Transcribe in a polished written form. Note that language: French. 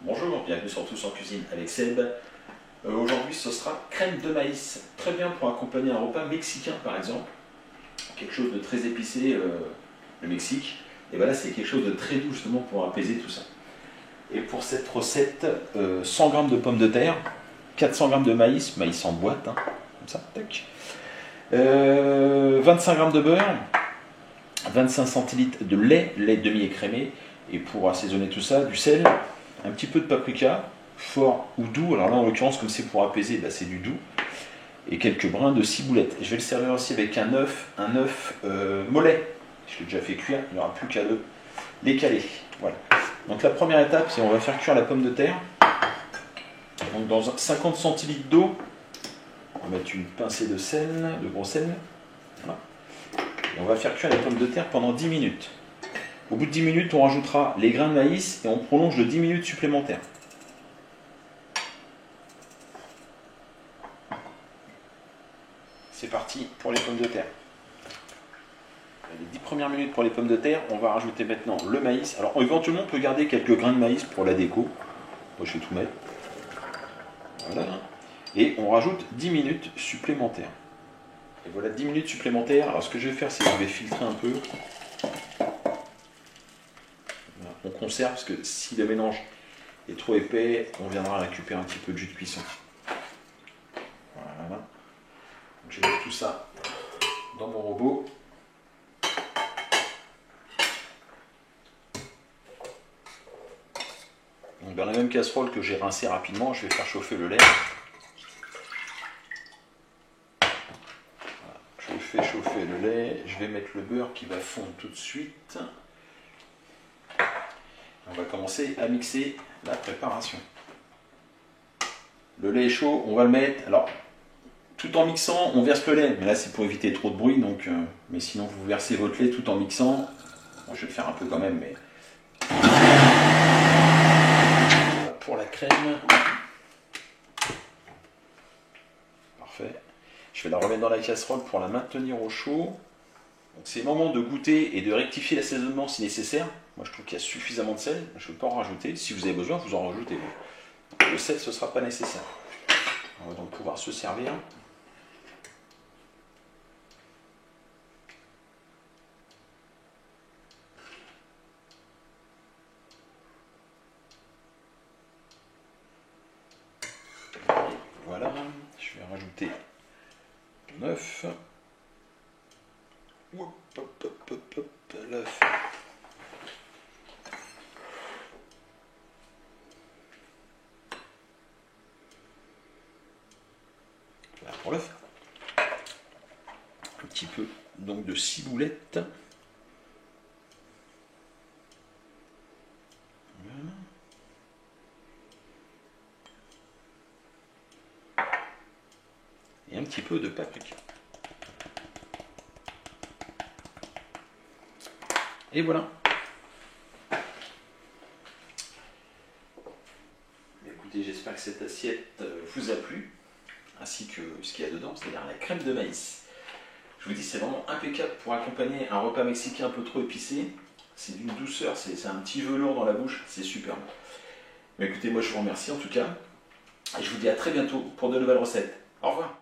Bonjour, bienvenue sur Tous en cuisine avec Seb. Aujourd'hui ce sera crème de maïs, très bien pour accompagner un repas mexicain par exemple. Quelque chose de très épicé, le Mexique. Et bien là c'est quelque chose de très doux justement pour apaiser tout ça. Et pour cette recette, 100 g de pommes de terre, 400 g de maïs, maïs en boîte, hein, comme ça, tac. 25 g de beurre, 25 centilitres de lait demi-écrémé. Et pour assaisonner tout ça, du sel, un petit peu de paprika, fort ou doux. Alors là, en l'occurrence, comme c'est pour apaiser, bah, c'est du doux. Et quelques brins de ciboulette. Je vais le servir aussi avec un œuf mollet. Je l'ai déjà fait cuire, il n'y aura plus qu'à le décaler. Voilà. Donc la première étape, c'est on va faire cuire la pomme de terre. Donc dans 50 centilitres d'eau, on va mettre une pincée de sel, de gros sel. Voilà. Et on va faire cuire les pommes de terre pendant 10 minutes. Au bout de 10 minutes, on rajoutera les grains de maïs et on prolonge de 10 minutes supplémentaires. C'est parti pour les pommes de terre. Les 10 premières minutes pour les pommes de terre, on va rajouter maintenant le maïs. Alors éventuellement, on peut garder quelques grains de maïs pour la déco. Moi, je vais tout mettre. Voilà. Et on rajoute 10 minutes supplémentaires. Et voilà 10 minutes supplémentaires. Alors ce que je vais faire, c'est que je vais filtrer un peu. On conserve parce que si le mélange est trop épais, on viendra récupérer un petit peu de jus de cuisson. Voilà. Donc, je vais mettre tout ça dans mon robot. Donc, dans la même casserole que j'ai rincé rapidement, je vais faire chauffer le lait. Voilà. Je fais chauffer le lait, je vais mettre le beurre qui va fondre tout de suite. On va commencer à mixer la préparation. Le lait est chaud, on va le mettre. Alors, tout en mixant, on verse le lait. Mais là, c'est pour éviter trop de bruit. Donc, mais sinon, vous versez votre lait tout en mixant. Bon, je vais le faire un peu quand même, mais... Voilà pour la crème. Parfait. Je vais la remettre dans la casserole pour la maintenir au chaud. C'est le moment de goûter et de rectifier l'assaisonnement si nécessaire. Moi je trouve qu'il y a suffisamment de sel, je ne vais pas en rajouter. Si vous avez besoin, vous en rajoutez. Le sel, ce ne sera pas nécessaire. On va donc pouvoir se servir. Voilà, je vais rajouter l'œuf. L'œuf. Voilà pour l'œuf. Un petit peu donc de ciboulette. Voilà. Et un petit peu de paprika. Et voilà. Écoutez, j'espère que cette assiette vous a plu, ainsi que ce qu'il y a dedans, c'est-à-dire la crème de maïs. Je vous dis, c'est vraiment impeccable pour accompagner un repas mexicain un peu trop épicé. C'est d'une douceur, c'est un petit velours dans la bouche, c'est superbe. Mais écoutez, moi je vous remercie en tout cas, et je vous dis à très bientôt pour de nouvelles recettes. Au revoir.